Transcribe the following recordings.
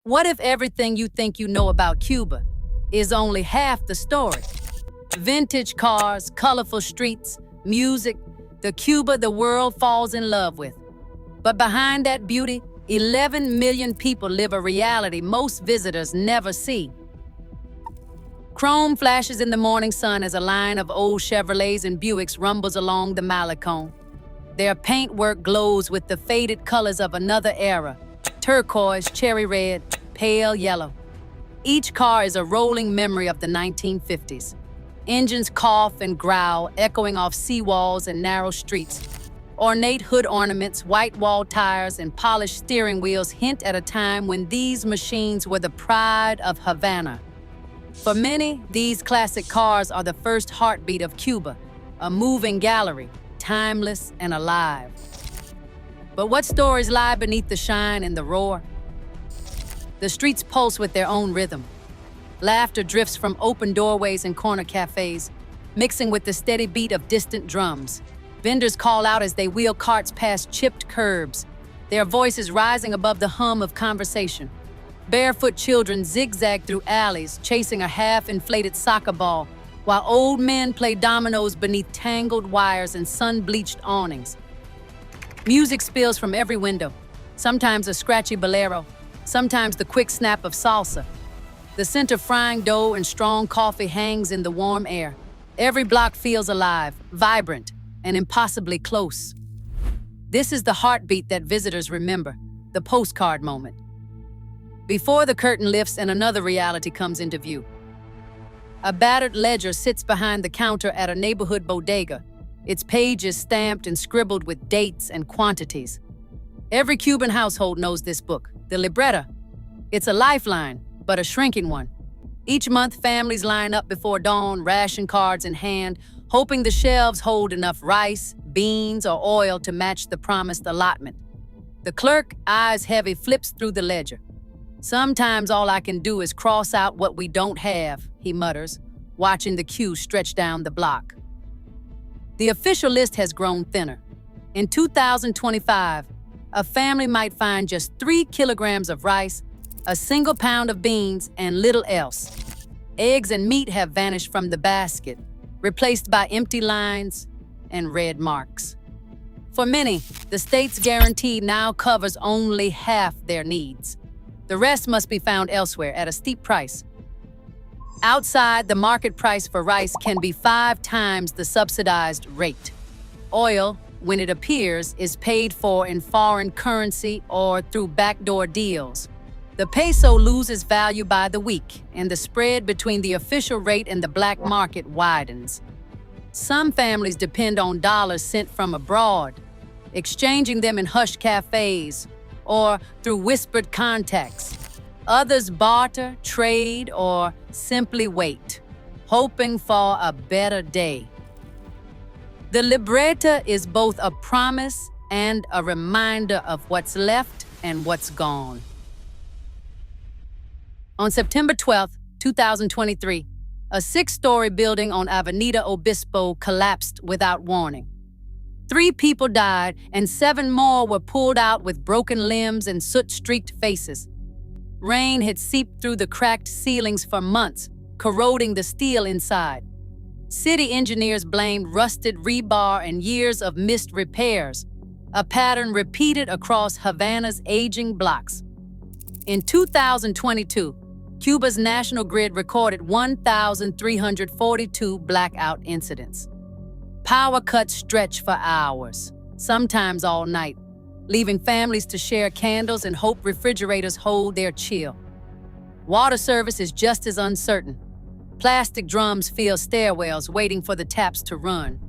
What if everything you think you know about Cuba is only half the story? Vintage cars, colorful streets, music, the Cuba the world falls in love with. But behind that beauty, 11 million people live a reality most visitors never see. Chrome flashes in the morning sun as a line of old Chevrolets and Buicks rumbles along the Malecon. Their paintwork glows with the faded colors of another era: turquoise, cherry red, pale yellow. Each car is a rolling memory of the 1950s. Engines cough and growl, echoing off seawalls and narrow streets. Ornate hood ornaments, white wall tires, and polished steering wheels hint at a time when these machines were the pride of Havana. For many, these classic cars are the first heartbeat of Cuba, a moving gallery, timeless and alive. But what stories lie beneath the shine and the roar? The streets pulse with their own rhythm. Laughter drifts from open doorways and corner cafes, mixing with the steady beat of distant drums. Vendors call out as they wheel carts past chipped curbs, their voices rising above the hum of conversation. Barefoot children zigzag through alleys, chasing a half-inflated soccer ball, while old men play dominoes beneath tangled wires and sun-bleached awnings. Music spills from every window, sometimes a scratchy bolero, sometimes the quick snap of salsa. The scent of frying dough and strong coffee hangs in the warm air. Every block feels alive, vibrant, and impossibly close. This is the heartbeat that visitors remember, the postcard moment. Before the curtain lifts and another reality comes into view. A battered ledger sits behind the counter at a neighborhood bodega, its pages stamped and scribbled with dates and quantities. Every Cuban household knows this book, the libreta. It's a lifeline, but a shrinking one. Each month, families line up before dawn, ration cards in hand, hoping the shelves hold enough rice, beans, or oil to match the promised allotment. The clerk, eyes heavy, flips through the ledger. "Sometimes all I can do is cross out what we don't have," he mutters, watching the queue stretch down the block. The official list has grown thinner. In 2025, a family might find just 3 kilograms of rice, a single pound of beans, and little else. Eggs and meat have vanished from the basket, replaced by empty lines and red marks. For many, the state's guarantee now covers only half their needs. The rest must be found elsewhere at a steep price. Outside, the market price for rice can be 5 times the subsidized rate. Oil, when it appears, is paid for in foreign currency or through backdoor deals. The peso loses value by the week, and the spread between the official rate and the black market widens. Some families depend on dollars sent from abroad, exchanging them in hushed cafes or through whispered contacts. Others barter, trade, or simply wait, hoping for a better day. The libreta is both a promise and a reminder of what's left and what's gone. On September 12, 2023, a 6-story building on Avenida Obispo collapsed without warning. 3 people died and 7 more were pulled out with broken limbs and soot-streaked faces. Rain had seeped through the cracked ceilings for months, corroding the steel inside. City engineers blamed rusted rebar and years of missed repairs, a pattern repeated across Havana's aging blocks. In 2022, Cuba's national grid recorded 1,342 blackout incidents. Power cuts stretch for hours, sometimes all night, leaving families to share candles and hope refrigerators hold their chill. Water service is just as uncertain. Plastic drums fill stairwells waiting for the taps to run.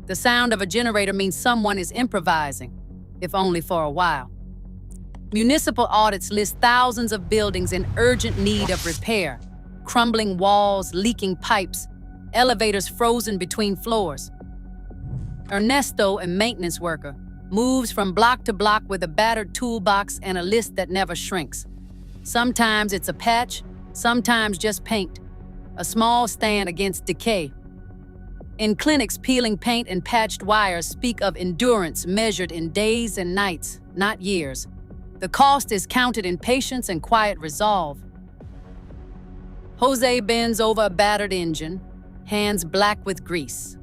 The sound of a generator means someone is improvising, if only for a while. Municipal audits list thousands of buildings in urgent need of repair: crumbling walls, leaking pipes, elevators frozen between floors. Ernesto, a maintenance worker, moves from block to block with a battered toolbox and a list that never shrinks. Sometimes it's a patch, sometimes just paint, a small stand against decay. In clinics, peeling paint and patched wires speak of endurance measured in days and nights, not years. The cost is counted in patience and quiet resolve. Jose bends over a battered engine, hands black with grease,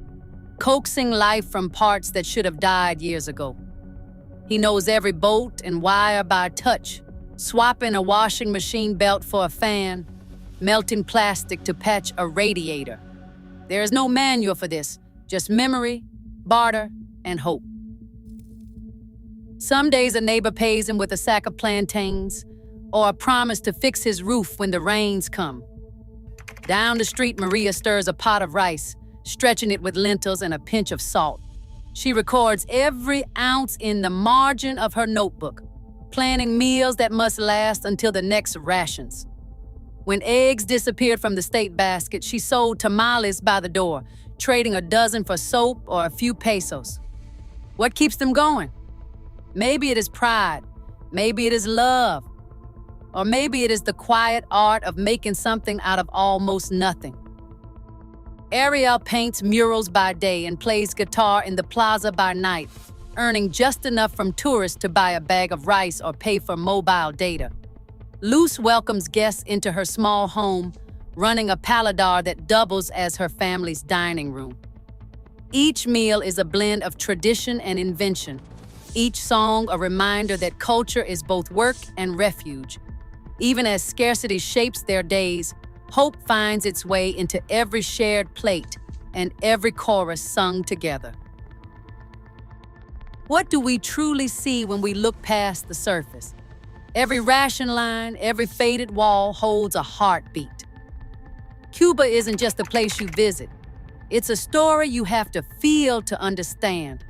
coaxing life from parts that should have died years ago. He knows every bolt and wire by touch, swapping a washing machine belt for a fan, melting plastic to patch a radiator. There is no manual for this, just memory, barter, and hope. Some days a neighbor pays him with a sack of plantains or a promise to fix his roof when the rains come. Down the street, Maria stirs a pot of rice, stretching it with lentils and a pinch of salt. She records every ounce in the margin of her notebook, planning meals that must last until the next rations. When eggs disappeared from the state basket, she sold tamales by the door, trading a dozen for soap or a few pesos. What keeps them going? Maybe it is pride, maybe it is love, or maybe it is the quiet art of making something out of almost nothing. Ariel paints murals by day and plays guitar in the plaza by night, earning just enough from tourists to buy a bag of rice or pay for mobile data. Luz welcomes guests into her small home, running a paladar that doubles as her family's dining room. Each meal is a blend of tradition and invention, each song a reminder that culture is both work and refuge. Even as scarcity shapes their days, hope finds its way into every shared plate and every chorus sung together. What do we truly see when we look past the surface? Every ration line, every faded wall holds a heartbeat. Cuba isn't just a place you visit. It's a story you have to feel to understand.